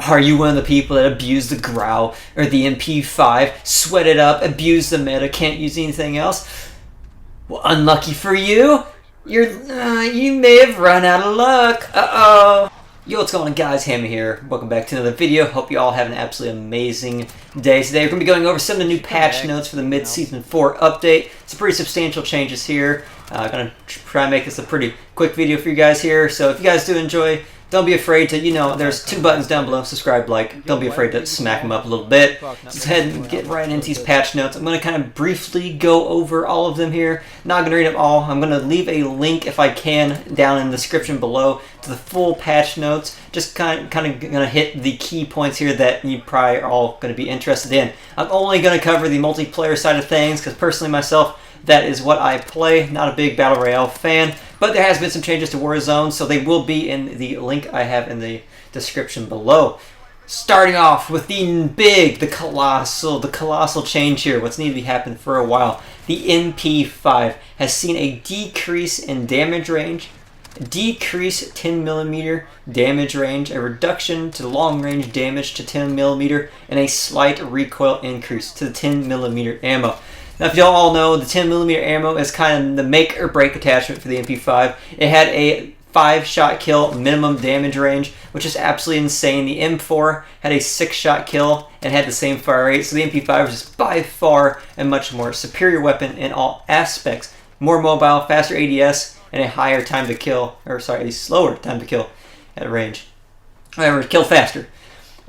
Are you one of the people that abuse the GRAU or the MP5, sweat it up, abuse the meta, can't use anything else? Well, unlucky for you, you may have run out of luck. Uh-oh. Yo, what's going on, guys? Hamii here. Welcome back to another video. Hope you all have an absolutely amazing day. Today we're going to be going over some of the new patch notes for the mid-season 4 update. Some pretty substantial changes here. I'm going to try and make this a pretty quick video for you guys here. So if you guys do enjoy, don't be afraid to, there's 2 buttons down below, subscribe, like. Don't be afraid to smack them up a little bit. Let's head and get right into these patch notes. I'm going to kind of briefly go over all of them here. Not going to read them all. I'm going to leave a link, if I can, down in the description below to the full patch notes. Just kind of going to hit the key points here that you probably are all going to be interested in. I'm only going to cover the multiplayer side of things, because personally myself, that is what I play. Not a big Battle Royale fan. But there has been some changes to Warzone, so they will be in the link I have in the description below. Starting off with the colossal change here. What's needed to happen for a while. The MP5 has seen a decrease in damage range, decrease 10mm damage range, a reduction to long range damage to 10mm, and a slight recoil increase to the 10mm ammo. Now, if you all know, the 10mm ammo is kind of the make or break attachment for the MP5. It had a 5-shot kill minimum damage range, which is absolutely insane. The M4 had a 6-shot kill and had the same fire rate, so the MP5 is by far a much more superior weapon in all aspects. More mobile, faster ADS, and a higher time to kill, a slower time to kill at range. However, kill faster.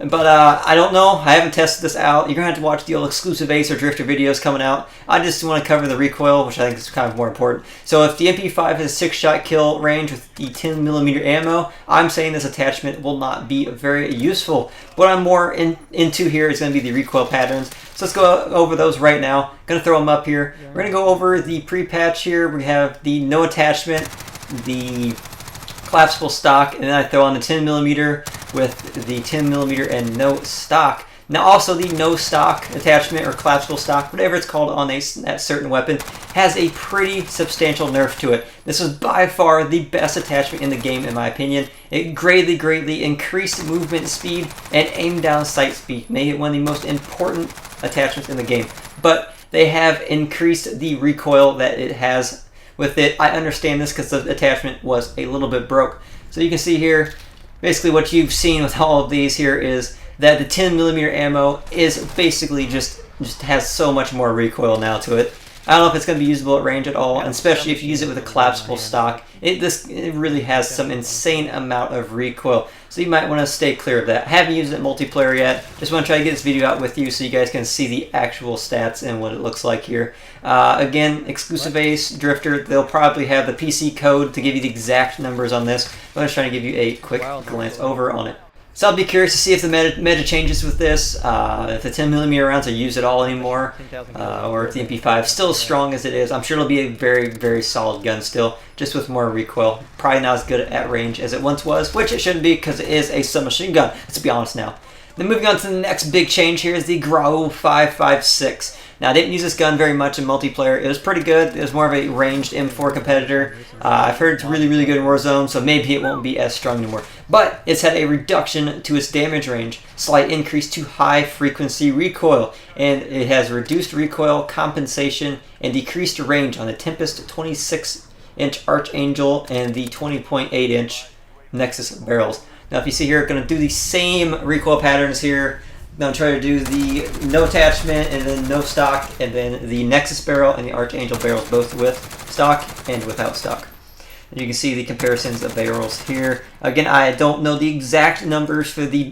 But I don't know. I haven't tested this out. You're going to have to watch the old exclusive Ace or Drifter videos coming out. I just want to cover the recoil, which I think is kind of more important. So if the MP5 has a 6-shot kill range with the 10mm ammo, I'm saying this attachment will not be very useful. What I'm more into here is going to be the recoil patterns. So let's go over those right now. Going to throw them up here. We're going to go over the pre-patch here. We have the no attachment, the collapsible stock, and then I throw on the 10mm with the 10mm and no stock. Now also the no stock attachment or collapsible stock, whatever it's called on that certain weapon, has a pretty substantial nerf to it. This is by far the best attachment in the game in my opinion. It greatly increased movement speed and aim down sight speed, made it one of the most important attachments in the game. But they have increased the recoil that it has with it. I understand this because the attachment was a little bit broke. So you can see here, basically what you've seen with all of these here is that the 10mm ammo is basically just has so much more recoil now to it. I don't know if it's going to be usable at range at all, and especially if you use it with a collapsible stock. It really has some insane amount of recoil, so you might want to stay clear of that. I haven't used it in multiplayer yet. Just want to try to get this video out with you so you guys can see the actual stats and what it looks like here. Again, exclusive Ace, Drifter, they'll probably have the PC code to give you the exact numbers on this. I'm just trying to give you a quick glance over on it. So I'll be curious to see if the meta changes with this, if the 10mm rounds are used at all anymore, or if the MP5 is still as strong as it is. I'm sure it'll be a very solid gun still, just with more recoil. Probably not as good at range as it once was, which it shouldn't be because it is a submachine gun, let's be honest now. Then moving on to the next big change here is the GRAU 556. Now, I didn't use this gun very much in multiplayer. It was pretty good. It was more of a ranged M4 competitor. I've heard it's really good in Warzone, so maybe it won't be as strong anymore. But it's had a reduction to its damage range, slight increase to high frequency recoil, and it has reduced recoil, compensation, and decreased range on the Tempest 26-inch Archangel and the 20.8-inch Nexus barrels. Now, if you see here, I'm going to do the same recoil patterns here. I'm going to try to do the no attachment and then no stock, and then the Nexus barrel and the Archangel barrels, both with stock and without stock. And you can see the comparisons of barrels here. Again, I don't know the exact numbers for the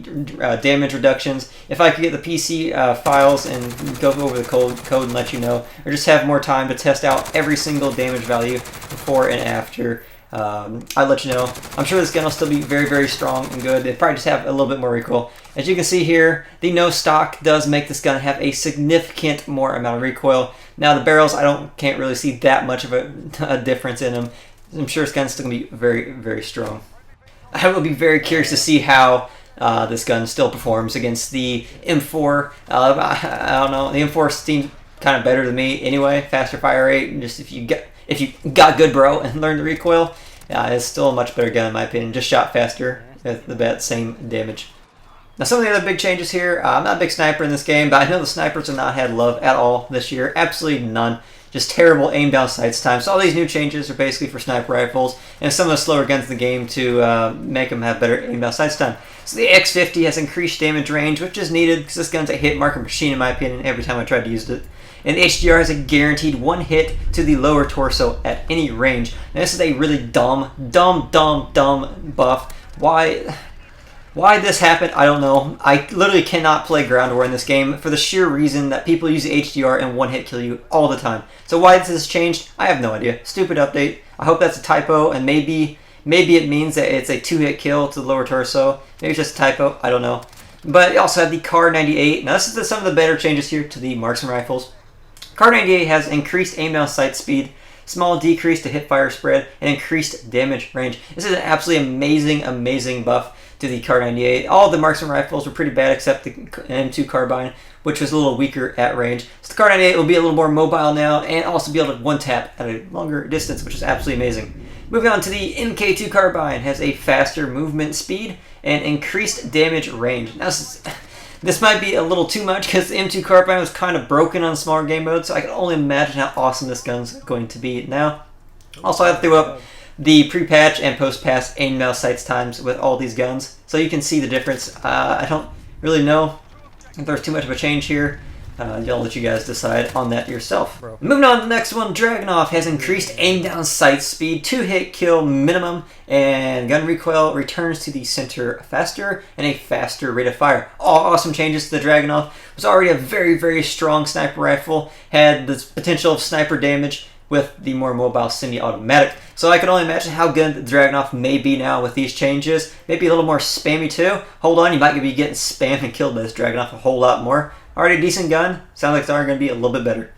damage reductions. If I could get the PC files and go over the code and let you know, or just have more time to test out every single damage value before and after, I'll let you know. I'm sure this gun will still be very strong and good. They probably just have a little bit more recoil. As you can see here, the no stock does make this gun have a significant more amount of recoil. Now the barrels, can't really see that much of a difference in them. I'm sure this gun's still going to be very strong. I will be very curious to see how this gun still performs against the M4. I don't know. The M4 seems kind of better to me anyway. Faster fire rate, and just if you got good bro and learned the recoil, it's still a much better gun in my opinion. Just shot faster with the same damage. Now, some of the other big changes here, I'm not a big sniper in this game, but I know the snipers have not had love at all this year. Absolutely none. Just terrible aim down sights time. So all these new changes are basically for sniper rifles and some of the slower guns in the game to make them have better aim down sights time. So the X50 has increased damage range, which is needed because this gun's a hit marker machine in my opinion every time I tried to use it. And the HDR has a guaranteed one hit to the lower torso at any range. And this is a really dumb buff. Why this happened, I don't know. I literally cannot play ground war in this game for the sheer reason that people use the HDR and one hit kill you all the time. So why this has changed, I have no idea. Stupid update. I hope that's a typo, and maybe it means that it's a 2-hit kill to the lower torso. Maybe it's just a typo, I don't know. But you also have the Kar98. Now this is some of the better changes here to the marksman rifles. Kar98 has increased aim down sight speed, small decrease to hip fire spread, and increased damage range. This is an absolutely amazing buff to the Kar98. All the marksman rifles were pretty bad except the M2 carbine, which was a little weaker at range. So the Kar98 will be a little more mobile now and also be able to one-tap at a longer distance, which is absolutely amazing. Moving on to the MK2 carbine, has a faster movement speed and increased damage range. Now this might be a little too much because the M2 carbine was kind of broken on smaller game modes, so I can only imagine how awesome this gun's going to be now. Also, I have to throw up the pre-patch and post-patch aim down sights times with all these guns, so you can see the difference. I don't really know if there's too much of a change here. I'll let you guys decide on that yourself. Moving on to the next one, Dragunov has increased aim down sight speed, 2-hit kill minimum, and gun recoil returns to the center faster, and a faster rate of fire. All awesome changes to the Dragunov. It was already a very strong sniper rifle, had the potential of sniper damage with the more mobile semi-automatic. So I can only imagine how good the Dragunov may be now with these changes. Maybe a little more spammy too. Hold on, you might be getting spammed and killed by this Dragunov a whole lot more. Already a decent gun. Sounds like it's already going to be a little bit better.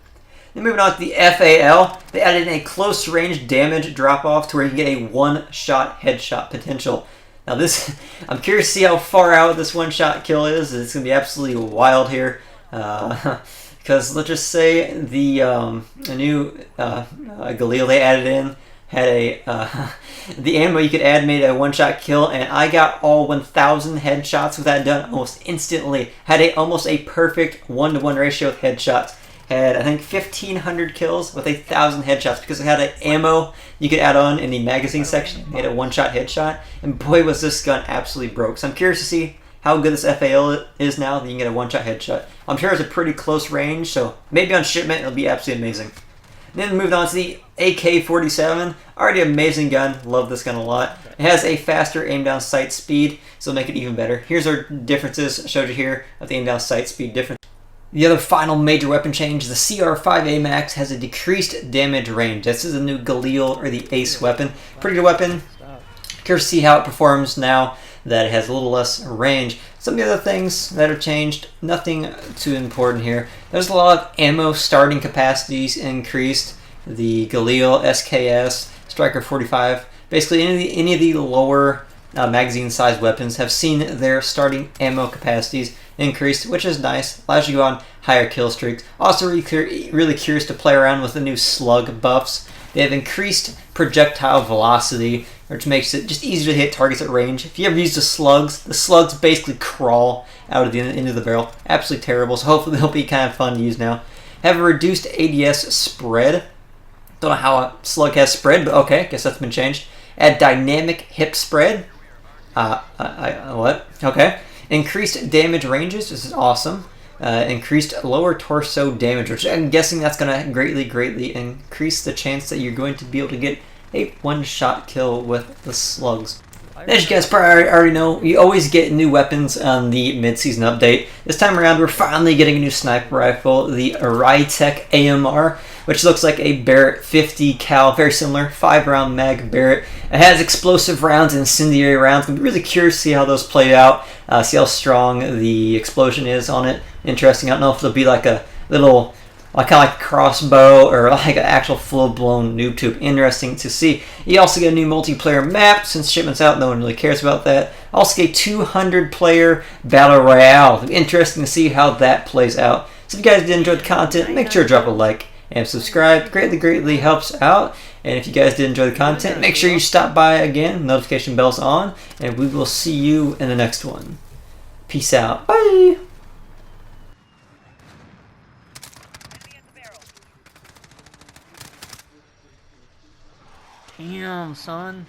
Then moving on to the FAL, they added in a close range damage drop off to where you can get a one-shot headshot potential. Now this, I'm curious to see how far out this one-shot kill is. It's going to be absolutely wild here. Because let's just say the new Galil they added in had a the ammo you could add made a one-shot kill, and I got all 1,000 headshots with that done almost instantly. Had almost a perfect 1-to-1 ratio with headshots. Had I think 1,500 kills with 1,000 headshots because it had an ammo you could add on in the magazine section. It had a one-shot headshot, and boy was this gun absolutely broke. So I'm curious to see how good this FAL is now that you can get a one-shot headshot. I'm sure it's a pretty close range, so maybe on shipment it'll be absolutely amazing. Then moved on to the AK-47. Already amazing gun. Love this gun a lot. It has a faster aim down sight speed, so it'll make it even better. Here's our differences. I showed you here of the aim down sight speed difference. The other final major weapon change, the CR5A Max has a decreased damage range. This is a new Galil or the Ace weapon. Pretty good weapon. Curious to see how it performs now that it has a little less range. Some of the other things that are changed, nothing too important here. There's a lot of ammo starting capacities increased. The Galil, SKS, Striker 45, basically any of the lower magazine sized weapons have seen their starting ammo capacities increased, which is nice. Allows you to go on higher kill streaks. Also really curious to play around with the new slug buffs. They have increased projectile velocity, which makes it just easier to hit targets at range. If you ever use the slugs basically crawl out of the end of the barrel. Absolutely terrible, so hopefully they'll be kind of fun to use now. Have a reduced ADS spread. Don't know how a slug has spread, but okay, guess that's been changed. Add dynamic hip spread. What? Okay. Increased damage ranges. This is awesome. Increased lower torso damage, which I'm guessing that's going to greatly increase the chance that you're going to be able to get a one-shot kill with the slugs. As you guys probably already know, you always get new weapons on the mid-season update. This time around, we're finally getting a new sniper rifle, the Rytec AMR, which looks like a Barrett 50 cal, very similar, 5-round mag Barrett. It has explosive rounds and incendiary rounds. I'm really curious to see how those play out, see how strong the explosion is on it. Interesting. I don't know if it'll be like a little, kind of like a crossbow or like an actual full-blown noob tube. Interesting to see. You also get a new multiplayer map. Since shipment's out, no one really cares about that. Also get a 200-player battle royale. It'll be interesting to see how that plays out. So if you guys did enjoy the content, make sure to drop a like and subscribe. Greatly helps out. And if you guys did enjoy the content, make sure you stop by again. Notification bell's on, and we will see you in the next one. Peace out. Bye. Damn, son.